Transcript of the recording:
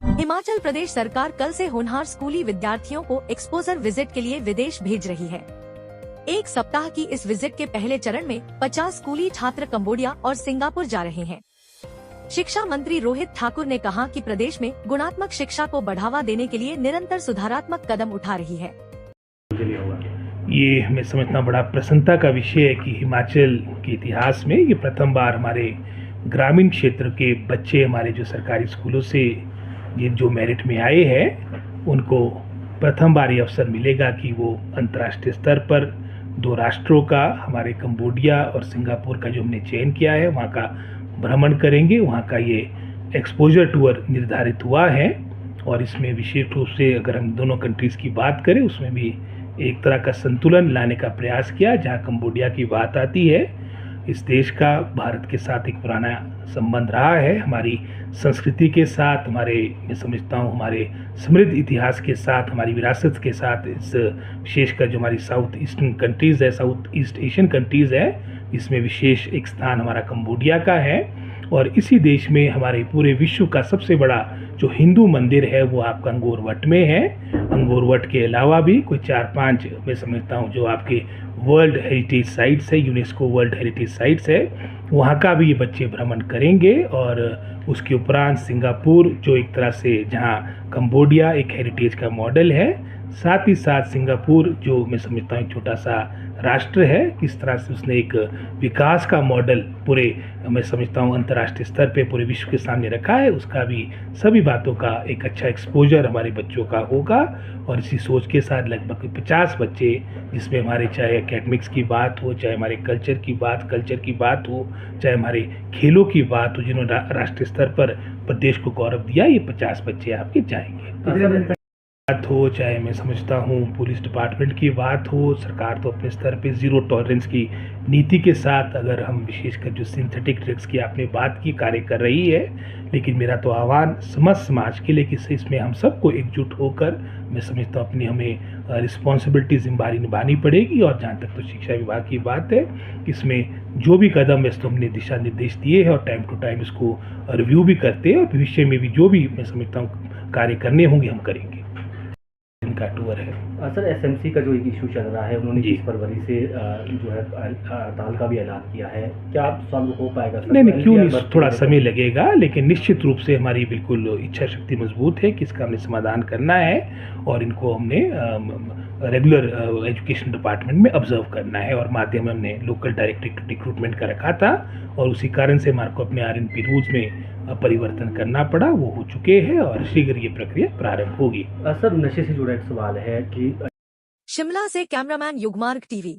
हिमाचल प्रदेश सरकार कल से होनहार स्कूली विद्यार्थियों को एक्सपोजर विजिट के लिए विदेश भेज रही है। एक सप्ताह की इस विजिट के पहले चरण में 50 स्कूली छात्र कंबोडिया और सिंगापुर जा रहे हैं। शिक्षा मंत्री रोहित ठाकुर ने कहा कि प्रदेश में गुणात्मक शिक्षा को बढ़ावा देने के लिए निरंतर सुधारात्मक कदम उठा रही है। ये हमें समझना बड़ा प्रसन्नता का विषय है कि हिमाचल के इतिहास में ये प्रथम बार हमारे ग्रामीण क्षेत्र के बच्चे हमारे जो सरकारी स्कूलों से ये जो मेरिट में आए हैं उनको प्रथम बार ये अवसर मिलेगा कि वो अंतर्राष्ट्रीय स्तर पर दो राष्ट्रों का, हमारे कंबोडिया और सिंगापुर का जो हमने चयन किया है वहाँ का भ्रमण करेंगे। वहाँ का ये एक्सपोजर टूर निर्धारित हुआ है और इसमें विशेष रूप से अगर हम दोनों कंट्रीज़ की बात करें उसमें भी एक तरह का संतुलन लाने का प्रयास किया। जहाँ कंबोडिया की बात आती है, इस देश का भारत के साथ एक पुराना संबंध रहा है, हमारी संस्कृति के साथ, मैं समझता हूँ हमारे समृद्ध इतिहास के साथ, हमारी विरासत के साथ। इस विशेषकर जो हमारी साउथ ईस्टर्न कंट्रीज़ है, साउथ ईस्ट एशियन कंट्रीज़ है, इसमें विशेष एक स्थान हमारा कंबोडिया का है। और इसी देश में हमारे पूरे विश्व का सबसे बड़ा जो हिंदू मंदिर है वो आपका अंगोर वट में है। अंगोर वट के अलावा भी कोई 4-5 मैं समझता हूँ जो आपके वर्ल्ड हेरिटेज साइट्स है, यूनेस्को वर्ल्ड हेरिटेज साइट्स है, वहाँ का भी ये बच्चे भ्रमण करेंगे। और उसके उपरांत सिंगापुर जो एक तरह से, जहाँ कंबोडिया एक हेरिटेज का मॉडल है, साथ ही साथ सिंगापुर जो मैं समझता हूँ एक छोटा सा राष्ट्र है, किस तरह से उसने एक विकास का मॉडल पूरे मैं समझता हूँ अंतर्राष्ट्रीय स्तर पे पूरे विश्व के सामने रखा है, उसका भी सभी बातों का एक अच्छा एक्सपोजर हमारे बच्चों का होगा। और इसी सोच के साथ लगभग 50 बच्चे, जिसमें हमारे चाहे एकेडमिक्स की बात हो, चाहे हमारे कल्चर की बात हो, चाहे हमारे खेलों की बात हो, जिन्होंने राष्ट्रीय स्तर पर प्रदेश को गौरव दिया, ये 50 बच्चे आपके जाएंगे। बात हो, चाहे मैं समझता हूँ पुलिस डिपार्टमेंट की बात हो, सरकार तो अपने स्तर पे ज़ीरो टॉलरेंस की नीति के साथ, अगर हम विशेषकर जो सिंथेटिक ड्रग्स की आपने बात की, कार्य कर रही है। लेकिन मेरा तो आह्वान समस्त समाज के लिए कि इसमें हम सबको एकजुट होकर मैं समझता हूँ हमें रिस्पॉन्सिबिलिटी जिम्मेदारी निभानी पड़ेगी। और जहाँ तक तो शिक्षा विभाग की बात है, इसमें जो भी कदम वैसे तो हमने दिशा निर्देश दिए हैं और टाइम टू टाइम इसको रिव्यू भी करते हैं, और भविष्य में भी जो भी मैं समझता हूँ कार्य करने होंगे हम करेंगे। इनका टूर है सर, एसएमसी का जो एक इशू चल रहा है, उन्होंने 20 फरवरी से जो है हड़ताल का भी ऐलान किया है, क्या आप सॉल्व हो पाएगा सर? नहीं, क्यों नहीं, थोड़ा समय लगेगा, लेकिन निश्चित रूप से हमारी बिल्कुल इच्छा शक्ति मजबूत है कि इसका हमने समाधान करना है और इनको हमने रेगुलर एजुकेशन डिपार्टमेंट में ऑब्जर्व करना है। और माध्यम में हमने लोकल डायरेक्टर रिक्रूटमेंट का रखा था और उसी कारण से हमारे को अपने आरएनपी रूल्स में परिवर्तन करना पड़ा, वो हो चुके हैं और शीघ्र ये प्रक्रिया प्रारंभ होगी। सर, नशे से जुड़ा एक सवाल है कि शिमला से कैमरामैन युगमार्ग टीवी।